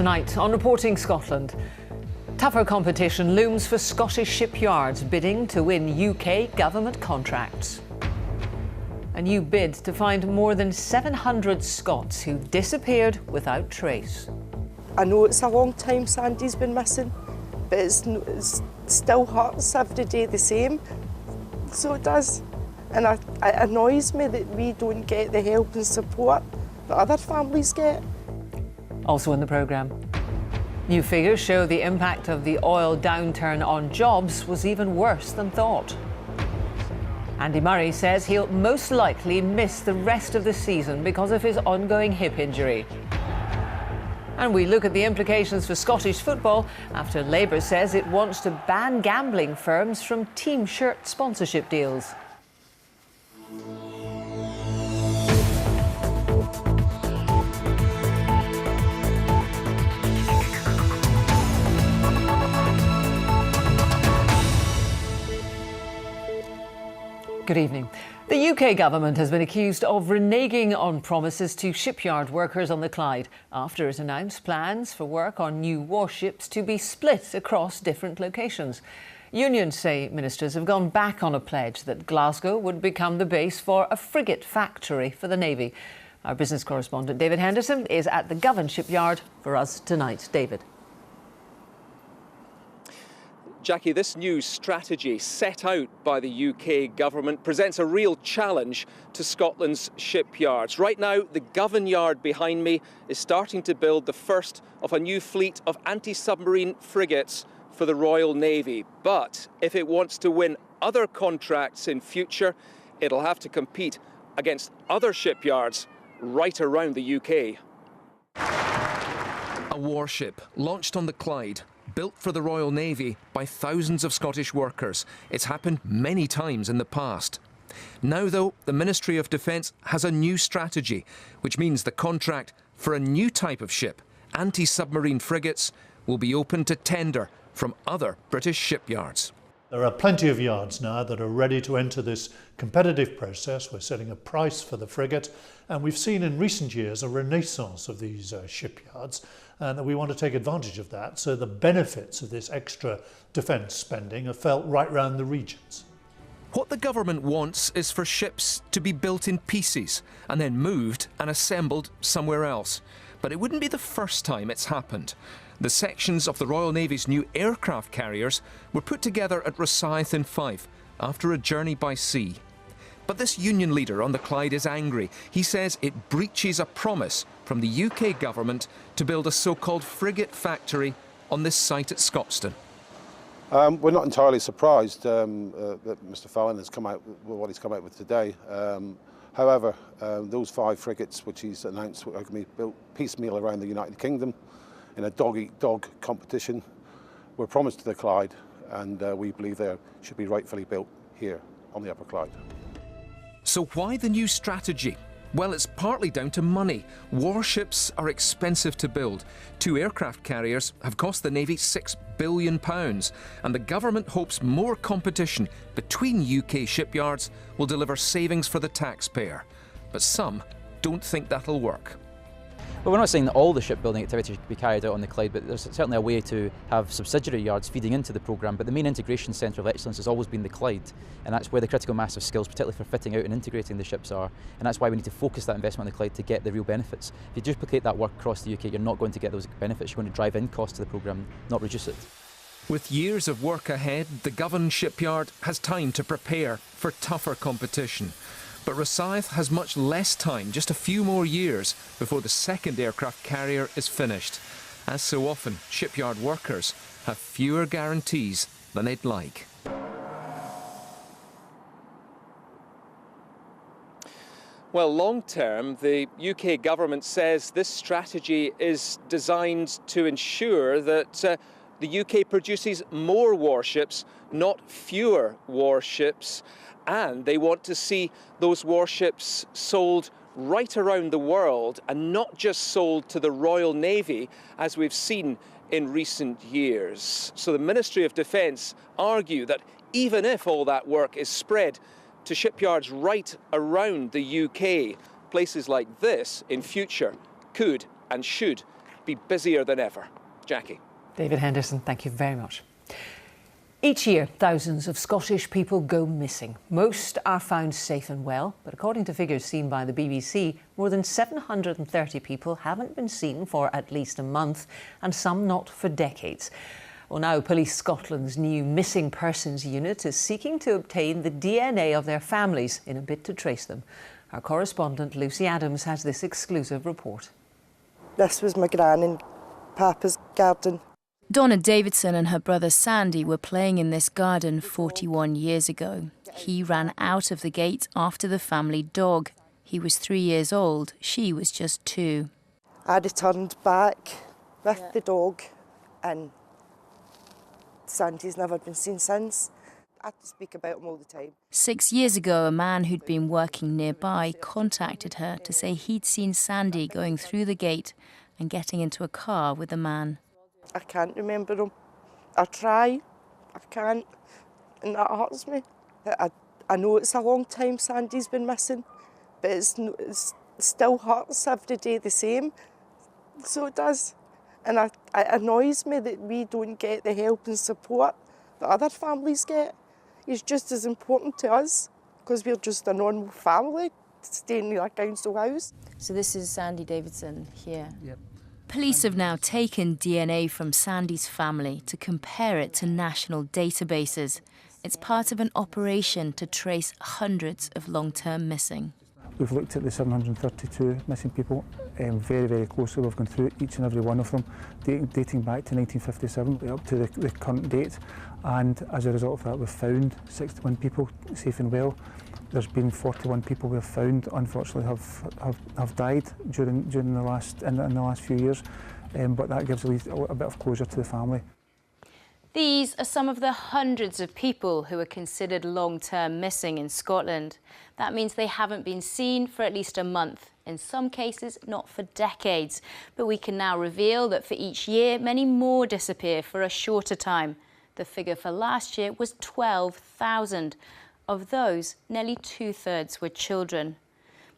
Tonight on Reporting Scotland, tougher competition looms for Scottish shipyards bidding to win UK government contracts. A new bid to find more than 700 Scots who disappeared without trace. I know it's a long time Sandy's been missing, but it still hurts every day the same. So it does. And it annoys me that we don't get the help and support that other families get. Also in the programme, new figures show the impact of the oil downturn on jobs was even worse than thought. Andy Murray says he'll most likely miss the rest of the season because of his ongoing hip injury. And we look at the implications for Scottish football after Labour says it wants to ban gambling firms from team shirt sponsorship deals. Good evening. The UK government has been accused of reneging on promises to shipyard workers on the Clyde after it announced plans for work on new warships to be split across different locations. Unions say ministers have gone back on a pledge that Glasgow would become the base for a frigate factory for the Navy. Our business correspondent David Henderson is at the Govan shipyard for us tonight. David. Jackie, this new strategy set out by the UK government presents a real challenge to Scotland's shipyards. Right now, the Govan yard behind me is starting to build the first of a new fleet of anti-submarine frigates for the Royal Navy. But if it wants to win other contracts in future, it'll have to compete against other shipyards right around the UK. A warship launched on the Clyde, built for the Royal Navy by thousands of Scottish workers. It's happened many times in the past. Now, though, the Ministry of Defence has a new strategy, which means the contract for a new type of ship, anti-submarine frigates, will be open to tender from other British shipyards. There are plenty of yards now that are ready to enter this competitive process. We're setting a price for the frigate, and we've seen in recent years a renaissance of these shipyards, and we want to take advantage of that. So the benefits of this extra defence spending are felt right round the regions. What the government wants is for ships to be built in pieces and then moved and assembled somewhere else. But it wouldn't be the first time it's happened. The sections of the Royal Navy's new aircraft carriers were put together at Rosyth in Fife after a journey by sea. But this union leader on the Clyde is angry. He says it breaches a promise from the UK government to build a so-called frigate factory on this site at Scotstoun. We're not entirely surprised that Mr Fallon has come out with what he's come out with today. However, those 5 frigates which he's announced are going to be built piecemeal around the United Kingdom in a dog-eat-dog competition were promised to the Clyde, and we believe they should be rightfully built here on the Upper Clyde. So why the new strategy? Well, it's partly down to money. Warships are expensive to build. 2 aircraft carriers have cost the Navy £6 billion, and the government hopes more competition between UK shipyards will deliver savings for the taxpayer. But some don't think that'll work. Well, we're not saying that all the shipbuilding activity should be carried out on the Clyde, but there's certainly a way to have subsidiary yards feeding into the programme. But the main integration centre of excellence has always been the Clyde, and that's where the critical mass of skills, particularly for fitting out and integrating the ships, are. And that's why we need to focus that investment on the Clyde to get the real benefits. If you duplicate that work across the UK, you're not going to get those benefits. You're going to drive in costs to the programme, not reduce it. With years of work ahead, the Govan shipyard has time to prepare for tougher competition. But Rosyth has much less time, just a few more years, before the second aircraft carrier is finished. As so often, shipyard workers have fewer guarantees than they'd like. Well, long term, the UK government says this strategy is designed to ensure that the UK produces more warships, not fewer warships. And they want to see those warships sold right around the world and not just sold to the Royal Navy, as we've seen in recent years. So the Ministry of Defence argue that even if all that work is spread to shipyards right around the UK, places like this in future could and should be busier than ever. Jackie. David Henderson, thank you very much. Each year, thousands of Scottish people go missing. Most are found safe and well, but according to figures seen by the BBC, more than 730 people haven't been seen for at least a month, and some not for decades. Well, now Police Scotland's new Missing Persons Unit is seeking to obtain the DNA of their families in a bid to trace them. Our correspondent Lucy Adams has this exclusive report. This was my gran in Papa's garden. Donna Davidson and her brother Sandy were playing in this garden 41 years ago. He ran out of the gate after the family dog. He was 3 years old, she was just 2. I returned back with the dog and Sandy's never been seen since. I have to speak about him all the time. 6 years ago, a man who'd been working nearby contacted her to say he'd seen Sandy going through the gate and getting into a car with a man. I can't remember him. I try, I can't, and that hurts me. I know it's a long time Sandy's been missing, but it still hurts every day the same. So it does. And it annoys me that we don't get the help and support that other families get. It's just as important to us, because we're just a normal family staying in a council house. So this is Sandy Davidson here? Yep. Police have now taken DNA from Sandy's family to compare it to national databases. It's part of an operation to trace hundreds of long-term missing. We've looked at the 732 missing people very, very closely. We've gone through each and every one of them, dating back to 1957 up to the current date. And as a result of that, we've found 61 people safe and well. There's been 41 people we've found, unfortunately, have died during the last few years. But that gives a bit of closure to the family. These are some of the hundreds of people who are considered long-term missing in Scotland. That means they haven't been seen for at least a month, in some cases not for decades. But we can now reveal that for each year, many more disappear for a shorter time. The figure for last year was 12,000. Of those, nearly 2/3 were children.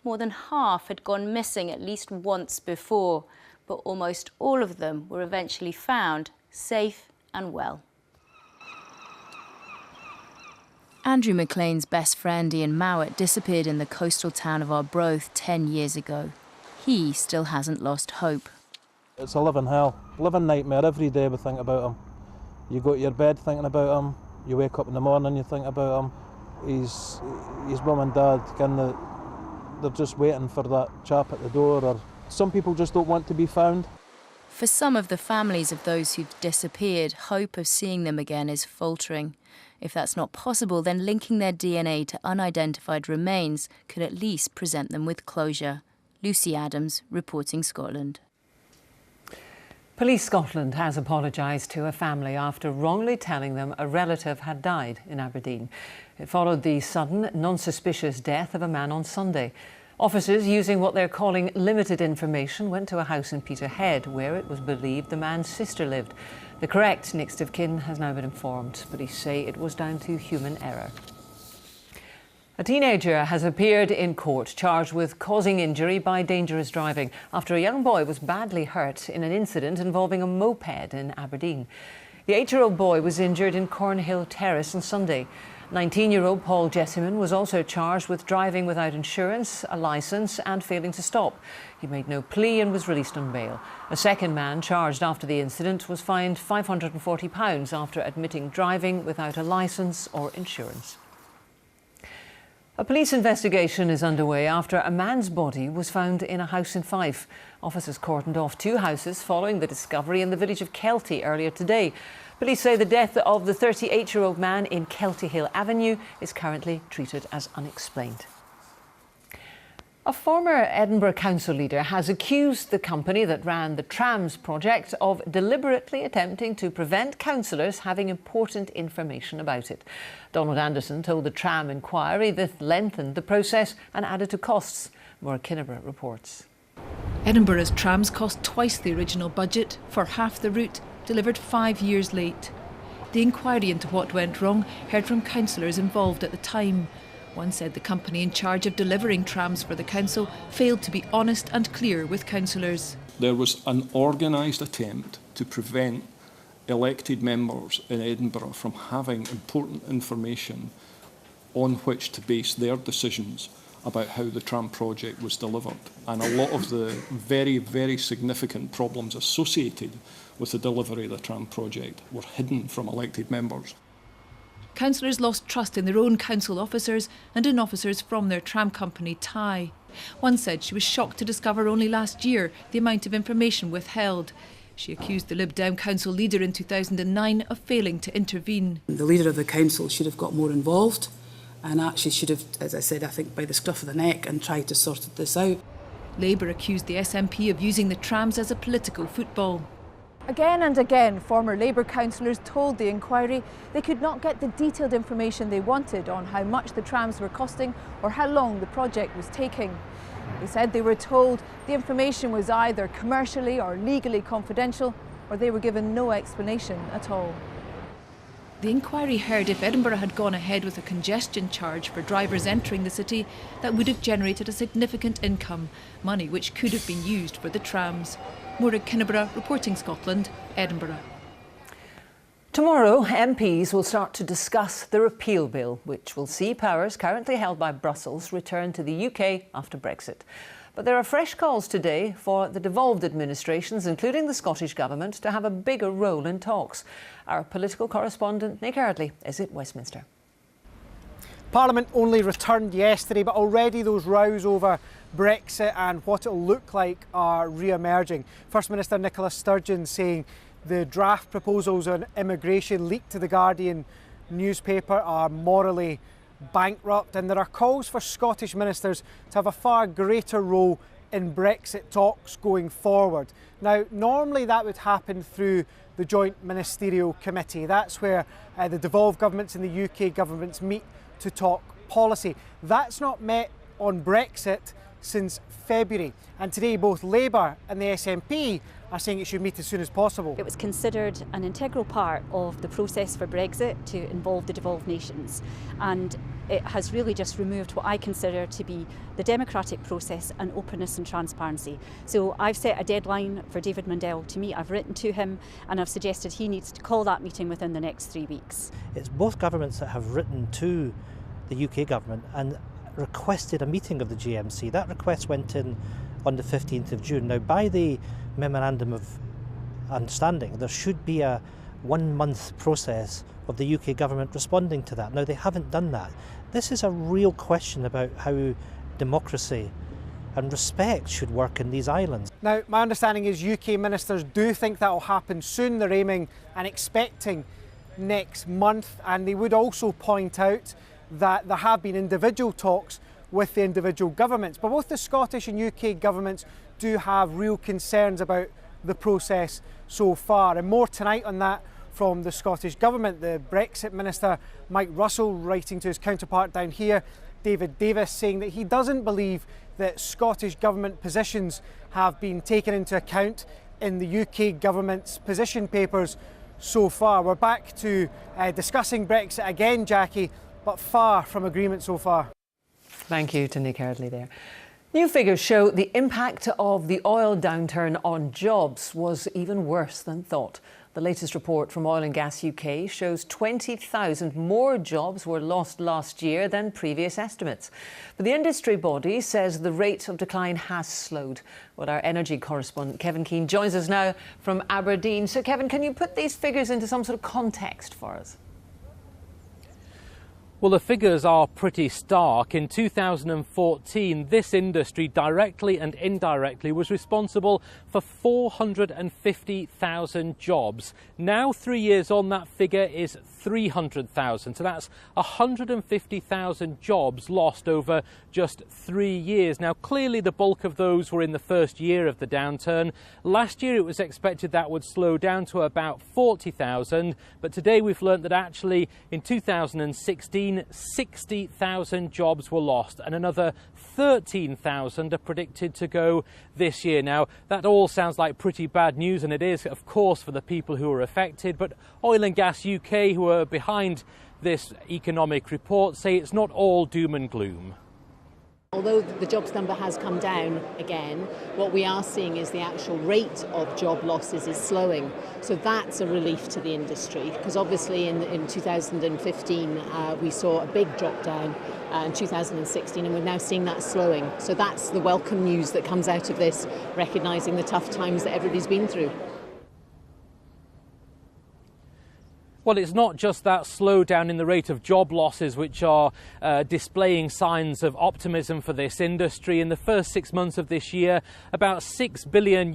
More than half had gone missing at least once before, but almost all of them were eventually found safe and well. Andrew McLean's best friend Ian Mowat disappeared in the coastal town of Arbroath 10 years ago. He still hasn't lost hope. It's a living hell, living nightmare. Every day we think about him. You go to your bed thinking about him, you wake up in the morning, you think about him. His mum and dad, they're just waiting for that chap at the door, or some people just don't want to be found. For some of the families of those who've disappeared, hope of seeing them again is faltering. If that's not possible, then linking their DNA to unidentified remains could at least present them with closure. Lucy Adams, reporting Scotland. Police Scotland has apologised to a family after wrongly telling them a relative had died in Aberdeen. It followed the sudden, non-suspicious death of a man on Sunday. Officers, using what they're calling limited information, went to a house in Peterhead where it was believed the man's sister lived. The correct next of kin has now been informed. Police say it was down to human error. A teenager has appeared in court charged with causing injury by dangerous driving after a young boy was badly hurt in an incident involving a moped in Aberdeen. The 8-year-old boy was injured in Cornhill Terrace on Sunday. 19-year-old Paul Jesseman was also charged with driving without insurance, a licence and failing to stop. He made no plea and was released on bail. A second man charged after the incident was fined £540 after admitting driving without a licence or insurance. A police investigation is underway after a man's body was found in a house in Fife. Officers cordoned off 2 houses following the discovery in the village of Kelty earlier today. Police say the death of the 38-year-old man in Kelty Hill Avenue is currently treated as unexplained. A former Edinburgh Council leader has accused the company that ran the trams project of deliberately attempting to prevent councillors having important information about it. Donald Anderson told the Tram Inquiry this lengthened the process and added to costs. Maura Kinneborough reports. Edinburgh's trams cost twice the original budget for half the route, delivered 5 years late. The inquiry into what went wrong heard from councillors involved at the time. One said the company in charge of delivering trams for the council failed to be honest and clear with councillors. there was an organised attempt to prevent elected members in Edinburgh from having important information on which to base their decisions about how the tram project was delivered. And a lot of the very, very significant problems associated with the delivery of the tram project were hidden from elected members. Councillors lost trust in their own council officers and in officers from their tram company, Thai. One said she was shocked to discover only last year the amount of information withheld. She accused the Lib Dem council leader in 2009 of failing to intervene. The leader of the council should have got more involved and actually should have, as I said, I think by the scruff of the neck, and tried to sort this out. Labour accused the SNP of using the trams as a political football. Again and again, former Labour councillors told the inquiry they could not get the detailed information they wanted on how much the trams were costing or how long the project was taking. They said they were told the information was either commercially or legally confidential, or they were given no explanation at all. The inquiry heard if Edinburgh had gone ahead with a congestion charge for drivers entering the city, that would have generated a significant income, money which could have been used for the trams. Maura Kinneborough, reporting Scotland, Edinburgh. Tomorrow, MPs will start to discuss the repeal bill, which will see powers currently held by Brussels return to the UK after Brexit. But there are fresh calls today for the devolved administrations, including the Scottish Government, to have a bigger role in talks. Our political correspondent Nick Eardley is at Westminster. Parliament only returned yesterday, but already those rows over Brexit and what it'll look like are re-emerging. First Minister Nicola Sturgeon saying the draft proposals on immigration leaked to the Guardian newspaper are morally bankrupt, and there are calls for Scottish ministers to have a far greater role in Brexit talks going forward. Now, normally that would happen through the Joint Ministerial Committee. That's where the devolved governments and the UK governments meet to talk policy. That's not met on Brexit since February, and today both Labour and the SNP are saying it should meet as soon as possible. It was considered an integral part of the process for Brexit to involve the devolved nations, and it has really just removed what I consider to be the democratic process and openness and transparency. So I've set a deadline for David Mundell to meet. I've written to him and I've suggested he needs to call that meeting within the next 3 weeks. It's both governments that have written to the UK government and requested a meeting of the GMC. That request went in on the 15th of June. Now, by the Memorandum of Understanding, there should be a 1 month process of the UK government responding to that. Now, they haven't done that. This is a real question about how democracy and respect should work in these islands. Now, my understanding is UK ministers do think that will happen soon. They're aiming and expecting next month, and they would also point out that there have been individual talks with the individual governments, but both the Scottish and UK governments do have real concerns about the process so far. And more tonight on that from the Scottish Government. The Brexit Minister, Mike Russell, writing to his counterpart down here, David Davis, saying that he doesn't believe that Scottish Government positions have been taken into account in the UK Government's position papers so far. We're back to discussing Brexit again, Jackie, but far from agreement so far. Thank you to Nick Eardley there. New figures show the impact of the oil downturn on jobs was even worse than thought. The latest report from Oil and Gas UK shows 20,000 more jobs were lost last year than previous estimates. But the industry body says the rate of decline has slowed. Well, our energy correspondent Kevin Keane joins us now from Aberdeen. So, Kevin, can you put these figures into some sort of context for us? Well, the figures are pretty stark. In 2014, this industry, directly and indirectly, was responsible for 450,000 jobs. Now, 3 years on, that figure is 300,000. So that's 150,000 jobs lost over just 3 years. Now, clearly the bulk of those were in the first year of the downturn. Last year, it was expected that would slow down to about 40,000. But today, we've learnt that actually in 2016, 60,000 jobs were lost, and another 13,000 are predicted to go this year. Now, that all sounds like pretty bad news, and it is, of course, for the people who are affected. But Oil and Gas UK, who are behind this economic report, say it's not all doom and gloom. Although the jobs number has come down again, what we are seeing is the actual rate of job losses is slowing. So that's a relief to the industry, because obviously in 2015 we saw a big drop down in 2016, and we're now seeing that slowing. So that's the welcome news that comes out of this, recognising the tough times that everybody's been through. Well, it's not just that slowdown in the rate of job losses which are displaying signs of optimism for this industry. In the first 6 months of this year, about $6 billion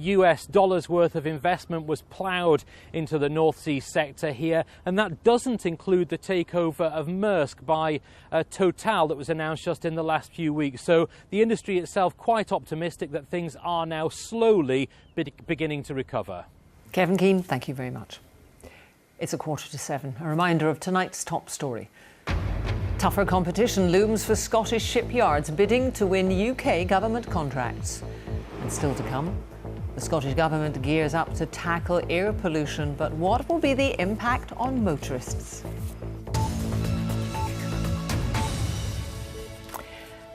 worth of investment was ploughed into the North Sea sector here, and that doesn't include the takeover of Maersk by Total that was announced just in the last few weeks. So the industry itself quite optimistic that things are now slowly beginning to recover. Kevin Keane, thank you very much. It's 6:45. A reminder of tonight's top story. Tougher competition looms for Scottish shipyards bidding to win UK government contracts. And still to come, the Scottish Government gears up to tackle air pollution, but what will be the impact on motorists?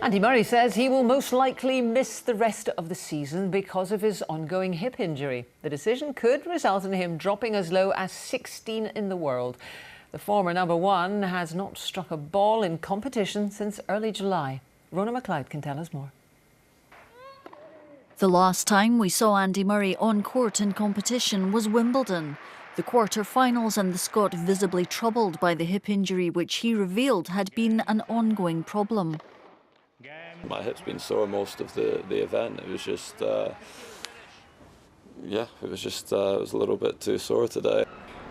Andy Murray says he will most likely miss the rest of the season because of his ongoing hip injury. The decision could result in him dropping as low as 16 in the world. The former number one has not struck a ball in competition since early July. Rhona McLeod can tell us more. The last time we saw Andy Murray on court in competition was Wimbledon. The quarter-finals, and the Scot visibly troubled by the hip injury which he revealed had been an ongoing problem. My hip's been sore most of the event. It was just, it was a little bit too sore today.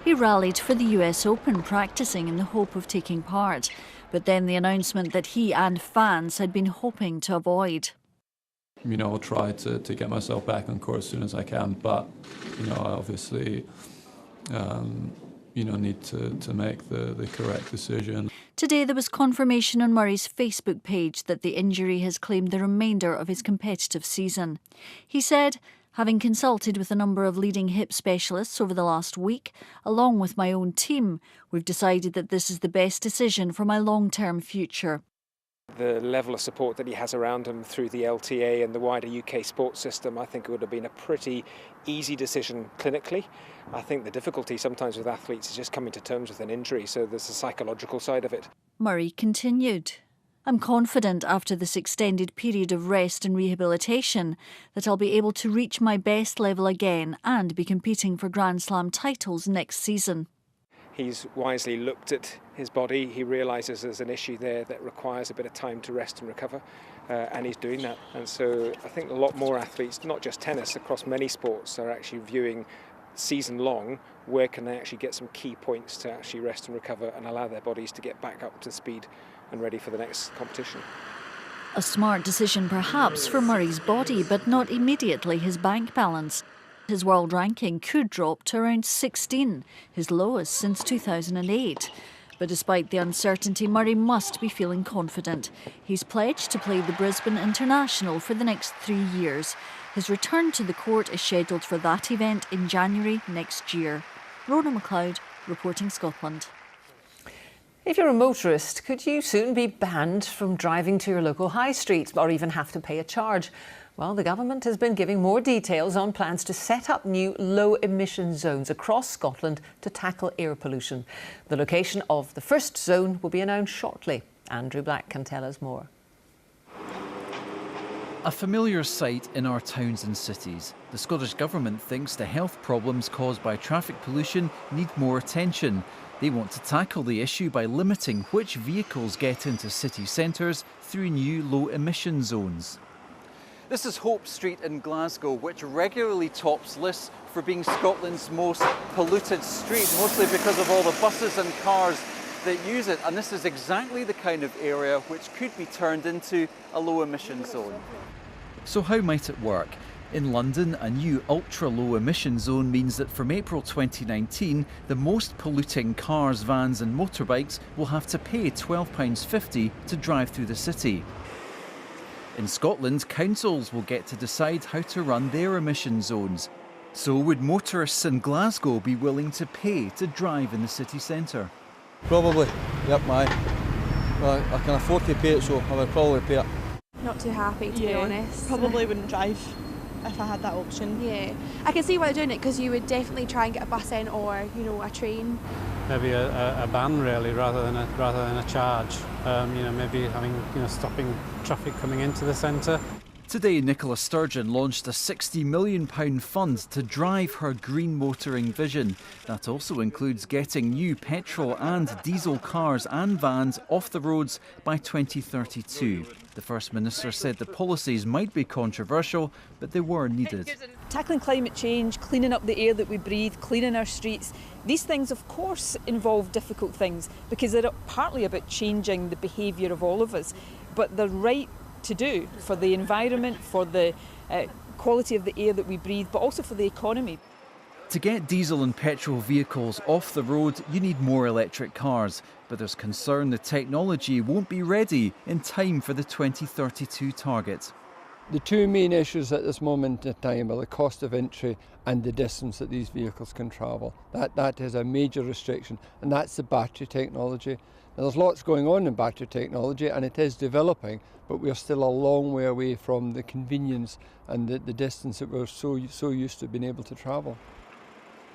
He rallied for the US Open, practising in the hope of taking part. But then the announcement that he and fans had been hoping to avoid. You know, I'll try to get myself back on court as soon as I can, but, you know, I obviously, need to make the correct decision. Today there was confirmation on Murray's Facebook page that the injury has claimed the remainder of his competitive season. He said, having consulted with a number of leading hip specialists over the last week, along with my own team, we've decided that this is the best decision for my long-term future. The level of support that he has around him through the LTA and the wider UK sports system, I think it would have been a pretty easy decision clinically. I think the difficulty sometimes with athletes is just coming to terms with an injury, so there's a psychological side of it. Murray continued. I'm confident after this extended period of rest and rehabilitation that I'll be able to reach my best level again and be competing for Grand Slam titles next season. He's wisely looked at his body. He realises there's an issue there that requires a bit of time to rest and recover, and he's doing that. And so I think a lot more athletes, not just tennis, across many sports, are actually viewing season long where can they actually get some key points to actually rest and recover and allow their bodies to get back up to speed and ready for the next competition. A smart decision perhaps for Murray's body, but not immediately his bank balance. His world ranking could drop to around 16, his lowest since 2008. But despite the uncertainty, Murray must be feeling confident. He's pledged to play the Brisbane International for the next 3 years. His return to the court is scheduled for that event in January next year. Rhona McLeod, reporting Scotland. If you're a motorist, could you soon be banned from driving to your local high street or even have to pay a charge? Well, the government has been giving more details on plans to set up new low-emission zones across Scotland to tackle air pollution. The location of the first zone will be announced shortly. Andrew Black can tell us more. A familiar sight in our towns and cities. The Scottish Government thinks the health problems caused by traffic pollution need more attention. They want to tackle the issue by limiting which vehicles get into city centres through new low-emission zones. This is Hope Street in Glasgow, which regularly tops lists for being Scotland's most polluted street, mostly because of all the buses and cars that use it. And this is exactly the kind of area which could be turned into a low-emission zone. So how might it work? In London, a new ultra-low emission zone means that from April 2019, the most polluting cars, vans and motorbikes will have to pay £12.50 to drive through the city. In Scotland, councils will get to decide how to run their emission zones. So would motorists in Glasgow be willing to pay to drive in the city centre? Probably, yep, I can afford to pay it, so I would probably pay it. Not too happy, to be honest. Probably wouldn't drive if I had that option. Yeah, I can see why they're doing it, because you would definitely try and get a bus in or, you know, a train. Maybe a ban really, rather than a charge. You know, maybe having, you know, stopping traffic coming into the centre. Today, Nicola Sturgeon launched a £60 million fund to drive her green motoring vision. That also includes getting new petrol and diesel cars and vans off the roads by 2032. The First Minister said the policies might be controversial, but they were needed. Tackling climate change, cleaning up the air that we breathe, cleaning our streets, these things of course involve difficult things because they're partly about changing the behaviour of all of us, but they're right to do for the environment, for the quality of the air that we breathe, but also for the economy. To get diesel and petrol vehicles off the road, you need more electric cars, but there's concern the technology won't be ready in time for the 2032 target. The two main issues at this moment in time are the cost of entry and the distance that these vehicles can travel. That is a major restriction, and that's the battery technology. Now, there's lots going on in battery technology and it is developing, but we're still a long way away from the convenience and the distance that we're so used to being able to travel.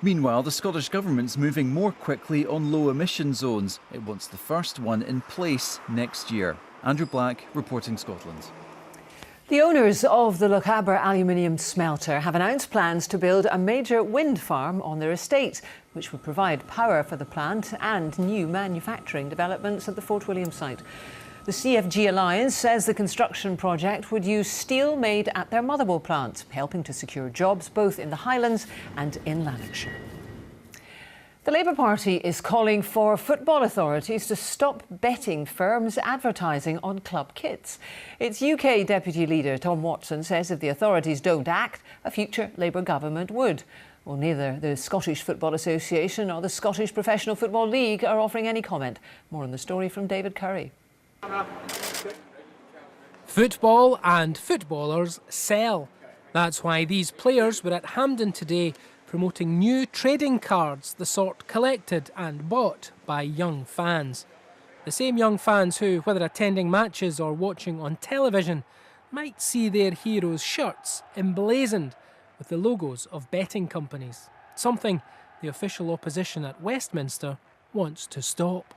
Meanwhile, the Scottish Government's moving more quickly on low emission zones. It wants the first one in place next year. Andrew Black, reporting Scotland. The owners of the Lochaber aluminium smelter have announced plans to build a major wind farm on their estate, which would provide power for the plant and new manufacturing developments at the Fort William site. The CFG Alliance says the construction project would use steel made at their Motherwell plant, helping to secure jobs both in the Highlands and in Lanarkshire. The Labour Party is calling for football authorities to stop betting firms advertising on club kits. Its UK Deputy Leader Tom Watson says if the authorities don't act, a future Labour government would. Well, neither the Scottish Football Association or the Scottish Professional Football League are offering any comment. More on the story from David Curry. Football and footballers sell. That's why these players were at Hampden today promoting new trading cards, the sort collected and bought by young fans. The same young fans who, whether attending matches or watching on television, might see their heroes' shirts emblazoned with the logos of betting companies, something the official opposition at Westminster wants to stop.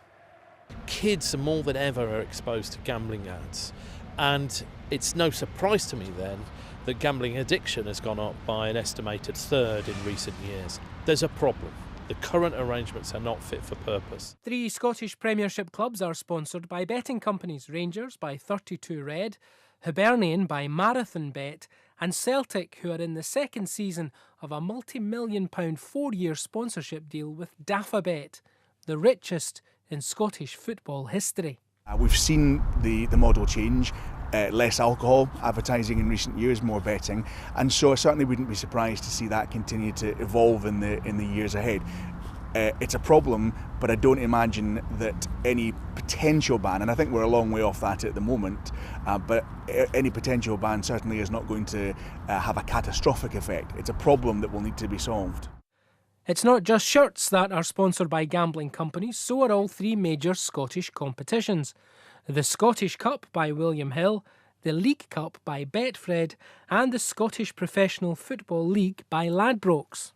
Kids more than ever are exposed to gambling ads, and it's no surprise to me then that gambling addiction has gone up by an estimated third in recent years. There's a problem. The current arrangements are not fit for purpose. 3 Scottish Premiership clubs are sponsored by betting companies: Rangers by 32 Red, Hibernian by Marathon Bet, and Celtic, who are in the second season of a multi-million-pound 4-year sponsorship deal with DafaBet, the richest in Scottish football history. We've seen the model change. Less alcohol advertising in recent years, more betting, and so I certainly wouldn't be surprised to see that continue to evolve in the years ahead. It's a problem, but I don't imagine that any potential ban, and I think we're a long way off that at the moment, but any potential ban certainly is not going to have a catastrophic effect. It's a problem that will need to be solved. It's not just shirts that are sponsored by gambling companies, so are all 3 major Scottish competitions. The Scottish Cup by William Hill, the League Cup by Betfred, and the Scottish Professional Football League by Ladbrokes.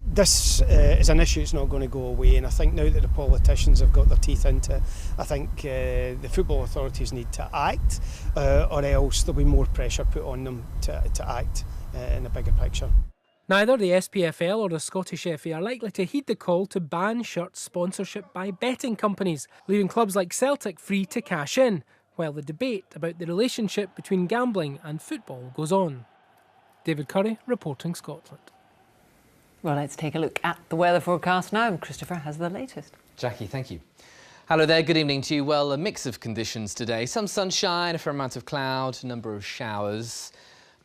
This is an issue that's not going to go away, and I think now that the politicians have got their teeth into it, I think the football authorities need to act, or else there'll be more pressure put on them to act in a bigger picture. Neither the SPFL or the Scottish FA are likely to heed the call to ban shirt sponsorship by betting companies, leaving clubs like Celtic free to cash in, while the debate about the relationship between gambling and football goes on. David Curry, reporting Scotland. Well, let's take a look at the weather forecast now. Christopher has the latest. Jackie, thank you. Hello there, good evening to you. Well, a mix of conditions today. Some sunshine, a fair amount of cloud, a number of showers.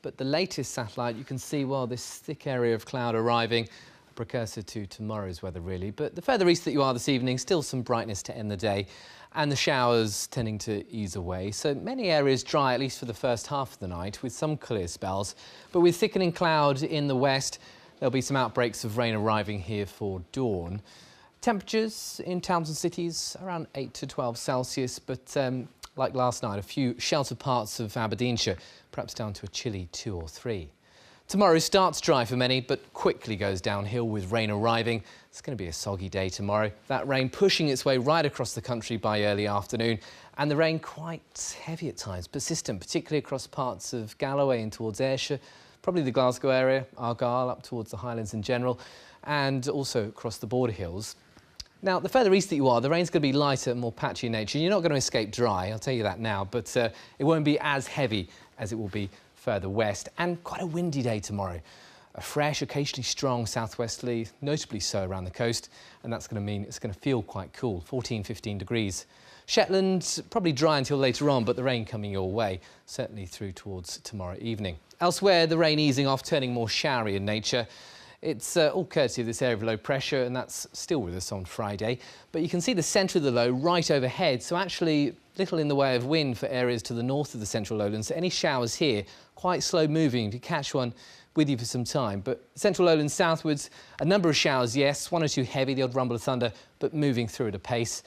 But the latest satellite, you can see, well, this thick area of cloud arriving, a precursor to tomorrow's weather, really. But the further east that you are this evening, still some brightness to end the day, and the showers tending to ease away. So many areas dry, at least for the first half of the night, with some clear spells. But with thickening cloud in the west, there'll be some outbreaks of rain arriving here for dawn. Temperatures in towns and cities around 8 to 12 Celsius, but like last night, a few sheltered parts of Aberdeenshire, perhaps down to a chilly 2 or 3. Tomorrow starts dry for many, but quickly goes downhill with rain arriving. It's going to be a soggy day tomorrow. That rain pushing its way right across the country by early afternoon. And the rain quite heavy at times, persistent, particularly across parts of Galloway and towards Ayrshire, probably the Glasgow area, Argyll, up towards the Highlands in general, and also across the border hills. Now, the further east that you are, the rain's going to be lighter and more patchy in nature. You're not going to escape dry, I'll tell you that now, but it won't be as heavy as it will be further west. And quite a windy day tomorrow. A fresh, occasionally strong southwesterly, notably so around the coast, and that's going to mean it's going to feel quite cool, 14, 15 degrees. Shetland, probably dry until later on, but the rain coming your way, certainly through towards tomorrow evening. Elsewhere, the rain easing off, turning more showery in nature. It's all courtesy of this area of low pressure, and that's still with us on Friday. But you can see the centre of the low right overhead, so actually little in the way of wind for areas to the north of the central lowlands. So any showers here, quite slow moving. If you catch one with you for some time. But central lowlands southwards, a number of showers, yes, 1 or 2 heavy, the odd rumble of thunder, but moving through at a pace,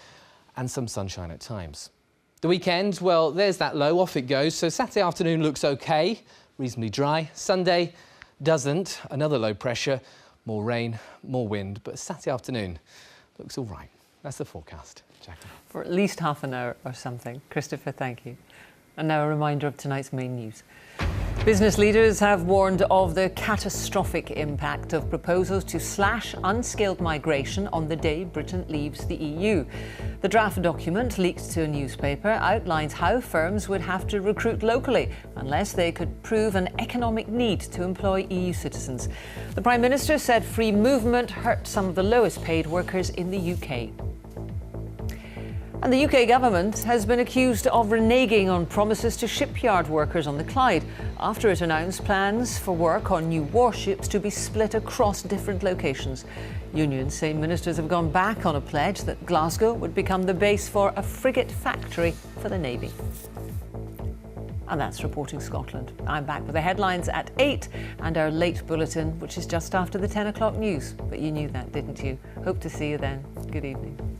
and some sunshine at times. The weekend, well, there's that low, off it goes. So Saturday afternoon looks OK, reasonably dry. Sunday doesn't, another low pressure, more rain, more wind, but Saturday afternoon looks all right. That's the forecast. Jackie. For at least half an hour or something. Christopher, thank you. And now a reminder of tonight's main news. Business leaders have warned of the catastrophic impact of proposals to slash unskilled migration on the day Britain leaves the EU. The draft document, leaked to a newspaper, outlines how firms would have to recruit locally unless they could prove an economic need to employ EU citizens. The Prime Minister said free movement hurt some of the lowest paid workers in the UK. And the UK government has been accused of reneging on promises to shipyard workers on the Clyde after it announced plans for work on new warships to be split across different locations. Unions say ministers have gone back on a pledge that Glasgow would become the base for a frigate factory for the Navy. And that's Reporting Scotland. I'm back with the headlines at 8 and our late bulletin, which is just after the 10 o'clock news. But you knew that, didn't you? Hope to see you then. Good evening.